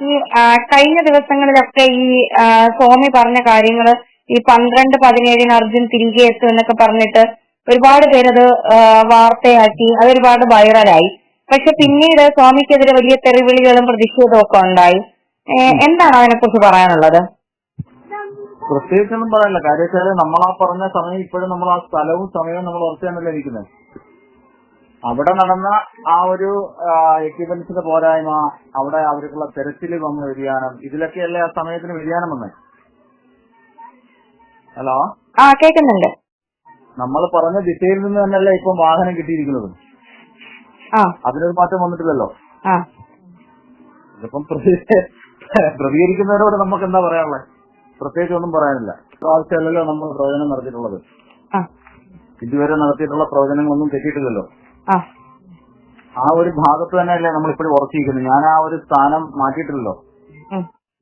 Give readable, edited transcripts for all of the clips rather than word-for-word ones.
ഈ കഴിഞ്ഞ ദിവസങ്ങളിലൊക്കെ ഈ സ്വാമി പറഞ്ഞ കാര്യങ്ങള് ഈ 12/17 അർജുൻ തിരികെ എത്തും എന്നൊക്കെ പറഞ്ഞിട്ട് ഒരുപാട് പേരത് വാർത്തയാക്കി, അതൊരുപാട് വൈറലായി. പക്ഷെ പിന്നീട് സ്വാമിക്കെതിരെ വലിയ തെറിവിളികളും പ്രതിഷേധവും ഒക്കെ ഉണ്ടായി. എന്താണ് അതിനെക്കുറിച്ച് പറയാനുള്ളത്? പ്രത്യേകിച്ചൊന്നും പറയാനില്ല. കാര്യം വെച്ചാൽ നമ്മളാ പറഞ്ഞ സമയം ഇപ്പോഴും നമ്മൾ ആ സ്ഥലവും സമയവും നമ്മൾ ഉറച്ചാണല്ലോ ഇരിക്കുന്നത്. അവിടെ നടന്ന ആ ഒരു എക്യുപ്മെന്റ്സിന്റെ പോരായ്മ, അവിടെ അവർക്കുള്ള തെരച്ചില് വന്ന വ്യതിയാനം, ഇതിലൊക്കെയല്ലേ ആ സമയത്തിന് വ്യതിയാനം വന്നേ. ഹലോ, കേൾക്കുന്നുണ്ട്. നമ്മൾ പറഞ്ഞ ദിശയിൽ നിന്ന് തന്നെയല്ലേ ഇപ്പം വാഹനം കിട്ടിയിരിക്കുന്നത്. അതിനൊരു മാറ്റം വന്നിട്ടില്ലല്ലോ. ഇതിപ്പം പ്രതികരിക്കുന്നവരോട് നമുക്ക് എന്താ പറയാനുള്ളത്? പ്രത്യേകിച്ച് ഒന്നും പറയാനില്ല. പ്രാവശ്യമല്ലല്ലോ നമ്മൾ പ്രവചനം നടത്തിയിട്ടുള്ളത്. ഇതുവരെ നടത്തിയിട്ടുള്ള പ്രവചനങ്ങളൊന്നും തെറ്റിയിട്ടില്ലല്ലോ. ആ ഒരു ഭാഗത്ത് തന്നെയല്ലേ നമ്മളിപ്പോഴും ഉറച്ചിരിക്കുന്നത്. ഞാൻ ആ ഒരു സ്ഥാനം മാറ്റിയിട്ടില്ലല്ലോ.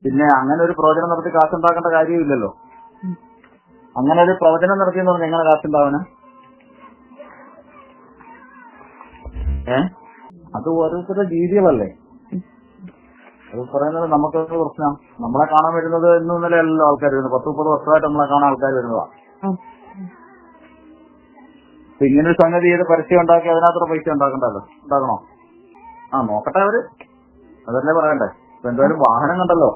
പിന്നെ അങ്ങനെ ഒരു പ്രവചനം നടത്തി കാശുണ്ടാക്കേണ്ട കാര്യമില്ലല്ലോ. അങ്ങനെ ഒരു പ്രവചനം നടത്തിയെന്ന് പറഞ്ഞാൽ എങ്ങനെ കാശുണ്ടാവന? അത് ഓരോരുത്തരുടെ രീതികളല്ലേ. അത് പറയുന്നത് നമുക്കൊരു പ്രശ്നം. നമ്മളെ കാണാൻ വരുന്നത് ഇന്നും ഇന്നലെയല്ലല്ലോ ആൾക്കാർ വരുന്നത്. 10-30 വർഷമായിട്ട് നമ്മളെ കാണാൻ ആൾക്കാർ വരുന്നതാ. ഇങ്ങനൊരു സംഗതി ചെയ്ത് പരസ്യം ഉണ്ടാക്കി അതിനകത്ത് പൈസ ഉണ്ടാക്കണോ? നോക്കട്ടെ അവര്, അതല്ലേ പറയണ്ടേ. ഇപ്പൊ എന്തായാലും വാഹനം കണ്ടല്ലോ.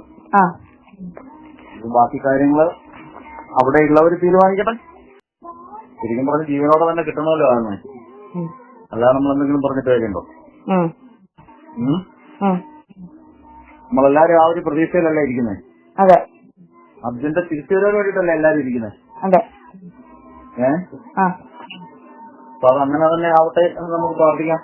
ബാക്കി കാര്യങ്ങള് അവിടെയുള്ളവര് തീരുമാനിക്കട്ടെ. ശരിക്കും പറഞ്ഞ് ജീവനോടെ തന്നെ കിട്ടണമല്ലോ ആണെന്ന്. അല്ലാതെ നമ്മൾ എന്തെങ്കിലും പറഞ്ഞിട്ട് കാര്യമുണ്ടോ? നമ്മളെല്ലാരും ആ ഒരു പ്രതീക്ഷയിലല്ലേ ഇരിക്കുന്നത്. അർജുന്റെ തിരിച്ചുവരാൻ വേണ്ടിട്ടല്ലേ എല്ലാരും ഇരിക്കുന്നത്. അപ്പൊ അതങ്ങനെ തന്നെ ആവട്ടെ എന്ന് നമുക്ക് പ്രാർത്ഥിക്കാം.